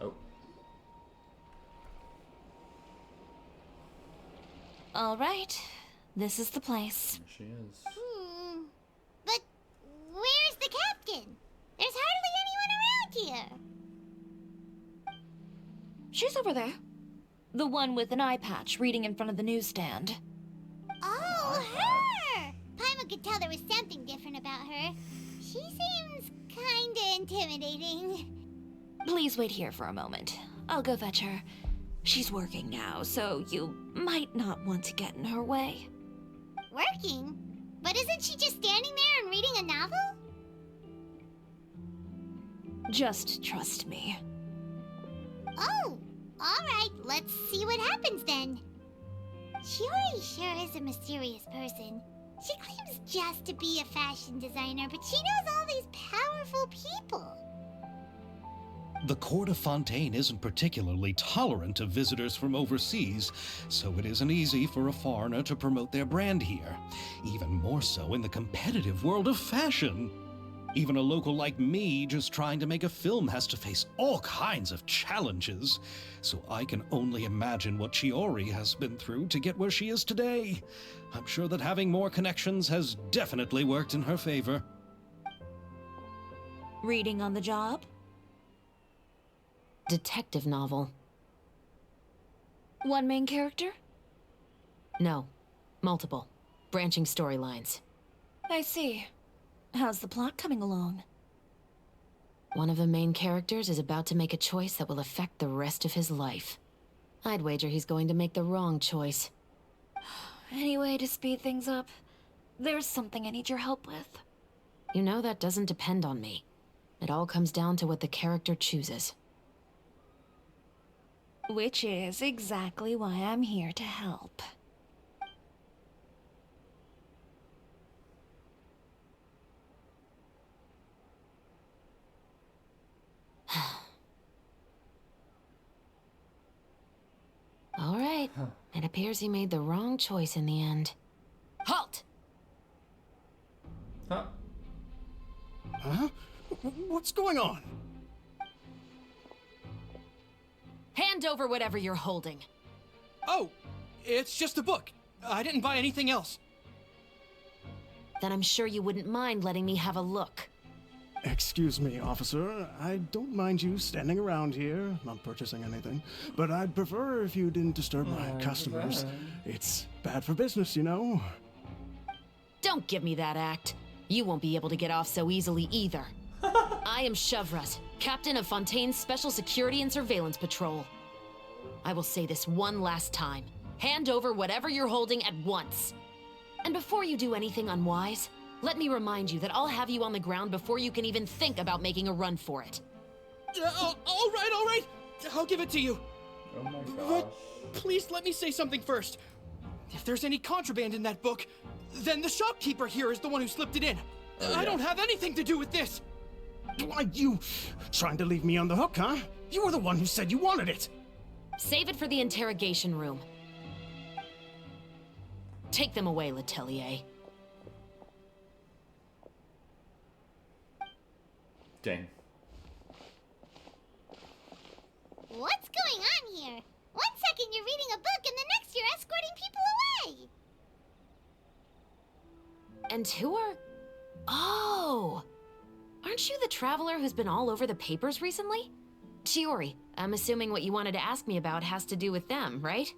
Oh, All right, this is the place. there she is. But where's the captain? There's hardly anyone around here. She's over there. The one with an eye patch reading in front of the newsstand. Oh, her! Paimon could tell there was something different about her. She seems kinda intimidating. Please wait here for a moment. I'll go fetch her. She's working now, so you might not want to get in her way. working. But isn't she just standing there and reading a novel? Just trust me. Oh, alright, let's see what happens then. Shiori sure is a mysterious person. She claims just to be a fashion designer, but she knows all these powerful people. The court of Fontaine isn't particularly tolerant of visitors from overseas, so it isn't easy for a foreigner to promote their brand here. Even more so in the competitive world of fashion. Even a local like me just trying to make a film has to face all kinds of challenges. So I can only imagine what Chiori has been through to get where she is today. I'm sure that having more connections has definitely worked in her favor. Reading on the job? Detective novel. One main character? No. Multiple. Branching storylines. I see. How's the plot coming along? One of the main characters is about to make a choice that will affect the rest of his life. I'd wager he's going to make the wrong choice. Any way to speed things up? There's something I need your help with. You know that doesn't depend on me. It all comes down to what the character chooses. Which is exactly why I'm here to help. All right. It appears he made the wrong choice in the end. Halt! Huh? Huh? What's going on? Hand over whatever you're holding. Oh, it's just a book. I didn't buy anything else. Then I'm sure you wouldn't mind letting me have a look. Excuse me, officer. I don't mind you standing around here, not purchasing anything, but I'd prefer if you didn't disturb my customers. It's bad for business, you know. Don't give me that act. You won't be able to get off so easily either. I am Chevraz, captain of Fontaine's Special Security and Surveillance Patrol. I will say this one last time. Hand over whatever you're holding at once. And before you do anything unwise, let me remind you that I'll have you on the ground before you can even think about making a run for it. All right. I'll give it to you. Oh my gosh. But please let me say something first. If there's any contraband in that book, then the shopkeeper here is the one who slipped it in. Oh, I don't have anything to do with this. Why, you trying to leave me on the hook, huh? You were the one who said you wanted it. Save it for the interrogation room. Take them away, Letelier. Dang. What's going on here? One second you're reading a book and the next you're escorting people away. And who are... Oh! Aren't you the traveler who's been all over the papers recently? Chiori, I'm assuming what you wanted to ask me about has to do with them, right?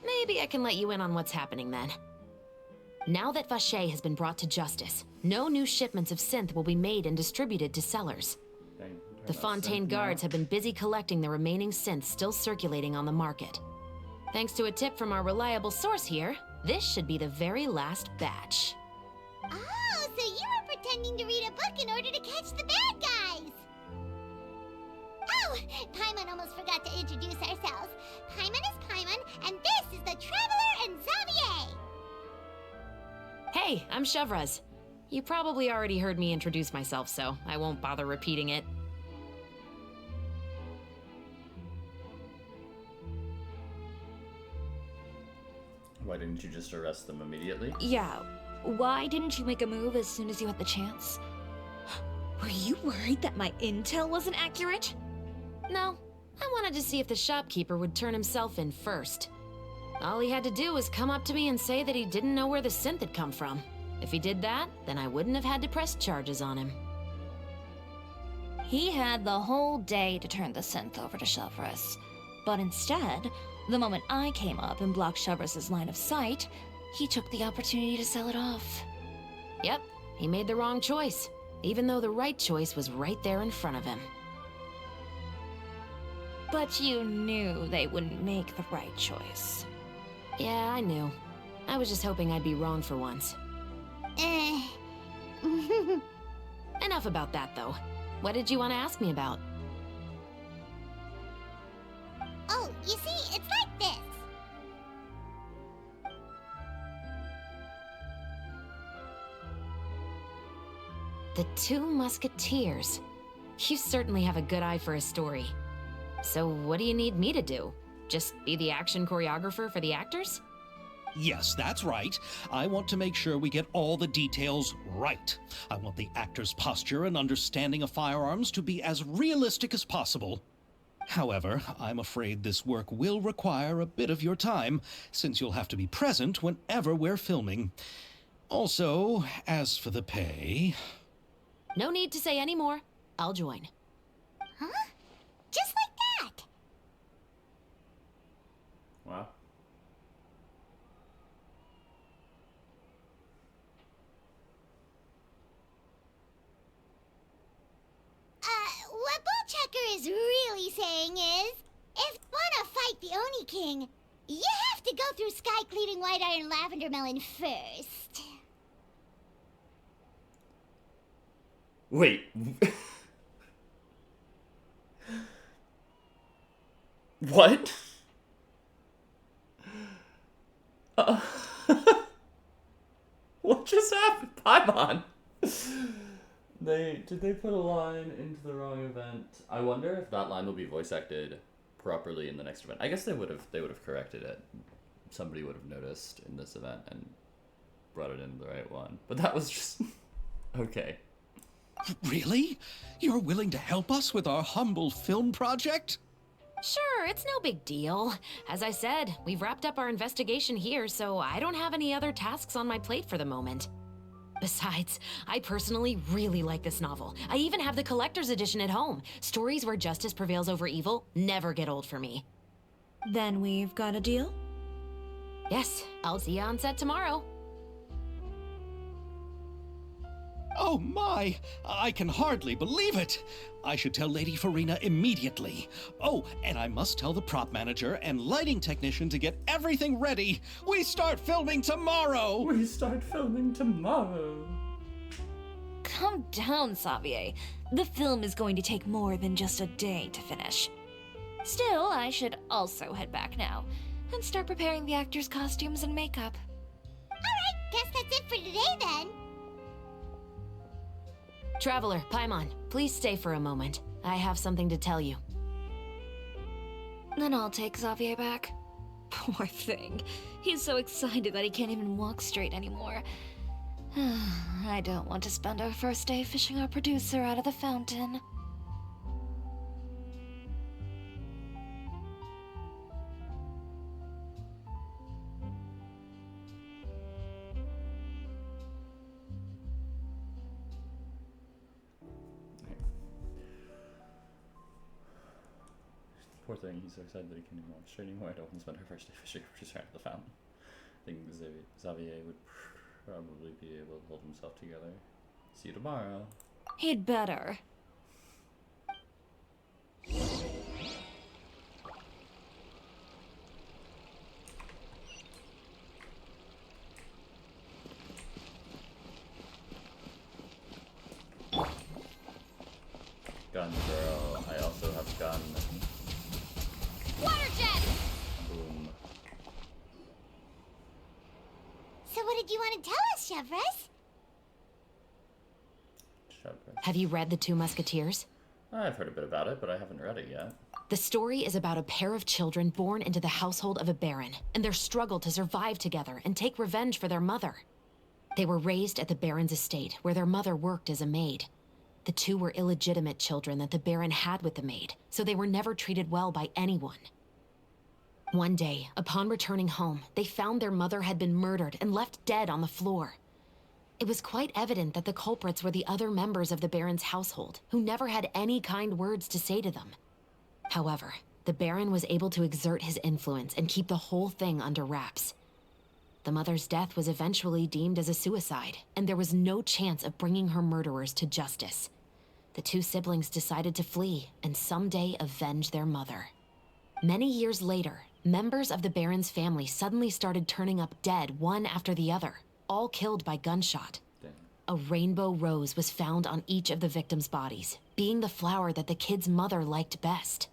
Maybe I can let you in on what's happening then. Now that Vacher has been brought to justice, no new shipments of synth will be made and distributed to sellers. Dang. The Fontaine guards have been busy collecting the remaining synths still circulating on the market. Thanks to a tip from our reliable source here, this should be the very last batch. Oh, so you were pretending to read a book in order to catch the bad guys. Oh, Paimon almost forgot to introduce ourselves. Paimon is Paimon, and this is the Traveler and Xavier. Hey, I'm Chevraz. You probably already heard me introduce myself, so I won't bother repeating it. Why didn't you just arrest them immediately? Yeah, why didn't you make a move as soon as you had the chance? Were you worried that my intel wasn't accurate? No, I wanted to see if the shopkeeper would turn himself in first. All he had to do was come up to me and say that he didn't know where the synth had come from. If he did that, then I wouldn't have had to press charges on him. He had the whole day to turn the synth over to Chevraz. But instead, the moment I came up and blocked Chevraz's line of sight, he took the opportunity to sell it off. Yep, he made the wrong choice, even though the right choice was right there in front of him. But you knew they wouldn't make the right choice. Yeah, I knew. I was just hoping I'd be wrong for once. Enough about that, though. What did you want to ask me about? Oh, you see, it's like this. The Two Musketeers. You certainly have a good eye for a story. So what do you need me to do? Just be the action choreographer for the actors? Yes, that's right. I want to make sure we get all the details right. I want the actor's posture and understanding of firearms to be as realistic as possible. However, I'm afraid this work will require a bit of your time, since you'll have to be present whenever we're filming. Also, as for the pay... No need to say any more. I'll join. Huh? Just like that. Wow. What Bullchucker is really saying is, if you wanna fight the Oni King, you have to go through Sky Cleaving White Iron Lavender Melon first. Wait. What? What just happened? Paimon! Did they put a line into the wrong event? I wonder if that line will be voice acted properly in the next event. I guess they would have corrected it. Somebody would have noticed in this event and brought it in the right one. But that was just okay. Really? You're willing to help us with our humble film project? Sure, it's no big deal. As I said, we've wrapped up our investigation here, so I don't have any other tasks on my plate for the moment. Besides, I personally really like this novel. I even have the collector's edition at home. Stories where justice prevails over evil never get old for me. Then we've got a deal? Yes, I'll see you on set tomorrow. Oh my! I can hardly believe it! I should tell Lady Farina immediately. Oh, and I must tell the prop manager and lighting technician to get everything ready. We start filming tomorrow! We start filming tomorrow. Calm down, Xavier. The film is going to take more than just a day to finish. Still, I should also head back now and start preparing the actors' costumes and makeup. Alright, guess that's it for today then. Traveler, Paimon, please stay for a moment. I have something to tell you. Then I'll take Xavier back. Poor thing. He's so excited that he can't even walk straight anymore. I don't want to spend our first day fishing our producer out of the fountain. Poor thing, he's so excited that he can't even walk straight anymore. I don't want to spend her first day fishing just around the fountain. I think Xavier would probably be able to hold himself together. See you tomorrow. He'd better. Gun girl. I also have gun. Water jet! Boom. So what did you want to tell us, Chevres? Have you read The Two Musketeers? I've heard a bit about it, but I haven't read it yet. The story is about a pair of children born into the household of a baron, and their struggle to survive together and take revenge for their mother. They were raised at the baron's estate, where their mother worked as a maid. The two were illegitimate children that the baron had with the maid, so they were never treated well by anyone. One day, upon returning home, they found their mother had been murdered and left dead on the floor. It was quite evident that the culprits were the other members of the baron's household, who never had any kind words to say to them. However, the baron was able to exert his influence and keep the whole thing under wraps. The mother's death was eventually deemed as a suicide, and there was no chance of bringing her murderers to justice. The two siblings decided to flee and someday avenge their mother. Many years later, members of the Baron's family suddenly started turning up dead one after the other, all killed by gunshot. Dang. A rainbow rose was found on each of the victims' bodies, being the flower that the kid's mother liked best.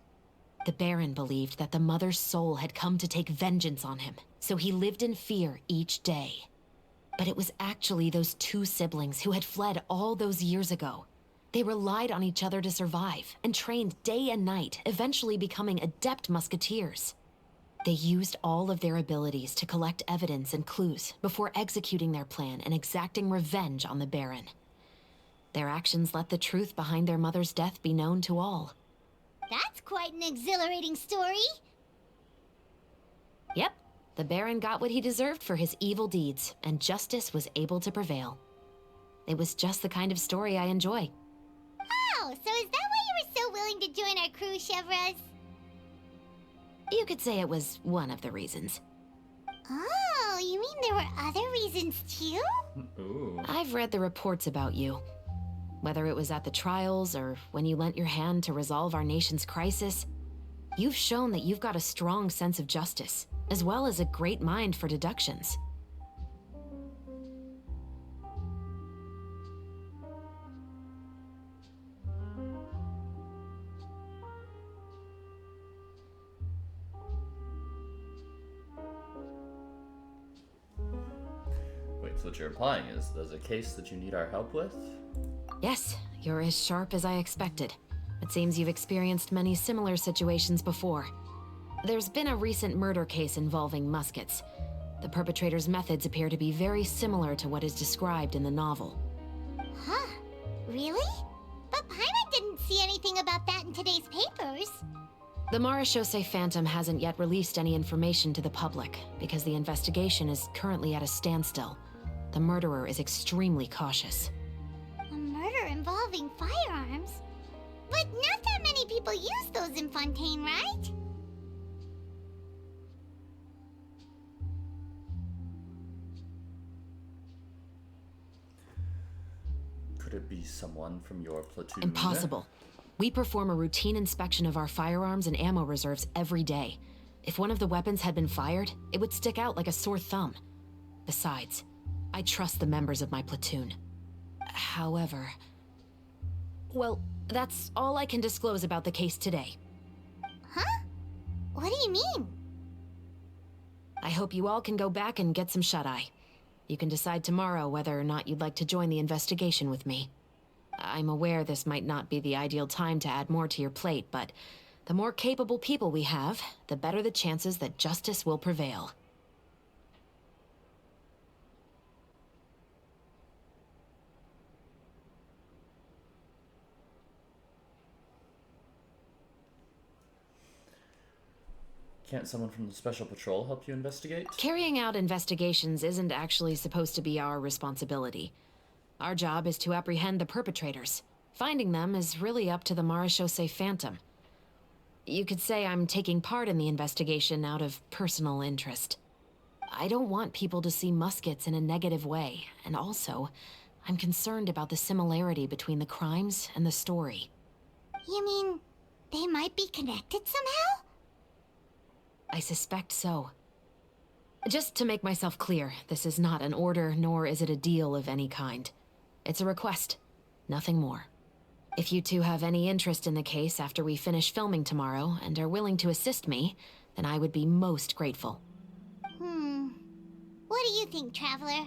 The Baron believed that the mother's soul had come to take vengeance on him, so he lived in fear each day. But it was actually those two siblings who had fled all those years ago. They relied on each other to survive and trained day and night, eventually becoming adept musketeers. They used all of their abilities to collect evidence and clues before executing their plan and exacting revenge on the Baron. Their actions let the truth behind their mother's death be known to all. That's quite an exhilarating story. Yep, the Baron got what he deserved for his evil deeds, and justice was able to prevail. It was just the kind of story I enjoy. Oh, so is that why you were so willing to join our crew, Chevraz? You could say it was one of the reasons. Oh, you mean there were other reasons too? Ooh. I've read the reports about you. Whether it was at the trials or when you lent your hand to resolve our nation's crisis, you've shown that you've got a strong sense of justice, as well as a great mind for deductions. Wait, so what you're implying is there's a case that you need our help with? Yes, you're as sharp as I expected. It seems you've experienced many similar situations before. There's been a recent murder case involving Muskets. The perpetrator's methods appear to be very similar to what is described in the novel. Huh? Really? But Paimon didn't see anything about that in today's papers. The Marechaussee Phantom hasn't yet released any information to the public because the investigation is currently at a standstill. The murderer is extremely cautious. A murder involving firearms? But not that many people use those in Fontaine, right? Could it be someone from your platoon? Impossible. We perform a routine inspection of our firearms and ammo reserves every day. If one of the weapons had been fired, it would stick out like a sore thumb. Besides, I trust the members of my platoon. However... Well, that's all I can disclose about the case today. Huh? What do you mean? I hope you all can go back and get some shut-eye. You can decide tomorrow whether or not you'd like to join the investigation with me. I'm aware this might not be the ideal time to add more to your plate, but the more capable people we have, the better the chances that justice will prevail. Can't someone from the Special Patrol help you investigate? Carrying out investigations isn't actually supposed to be our responsibility. Our job is to apprehend the perpetrators. Finding them is really up to the Marechaussee Phantom. You could say I'm taking part in the investigation out of personal interest. I don't want people to see Muskets in a negative way, and also, I'm concerned about the similarity between the crimes and the story. You mean they might be connected somehow? I suspect so. Just to make myself clear, this is not an order, nor is it a deal of any kind. It's a request, nothing more. If you two have any interest in the case after we finish filming tomorrow and are willing to assist me, then I would be most grateful. What do you think, Traveler?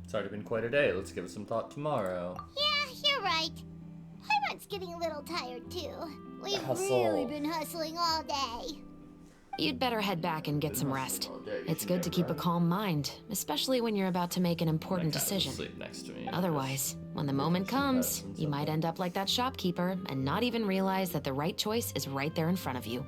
It's already been quite a day. Let's give it some thought tomorrow. Yeah, you're right. Paimon's getting a little tired, too. We've Hustle. really been hustling all day. You'd better head back and get some rest. All day. It's good to keep a calm mind, especially when you're about to make an important My cat will decision. sleep next to me. Otherwise, when the moment comes, you might end up like that shopkeeper and not even realize that the right choice is right there in front of you.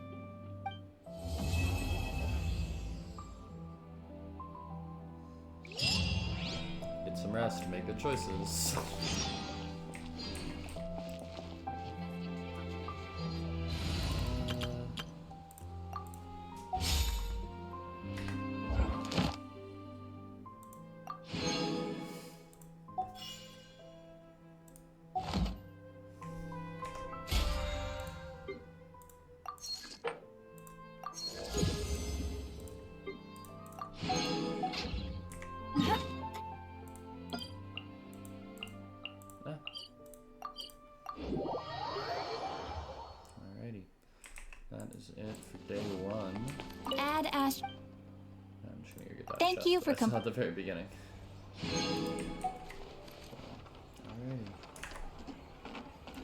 Get some rest, make good choices. it for day one. Add Ash. I'm just gonna get that Thank chest you that for I saw at the very beginning.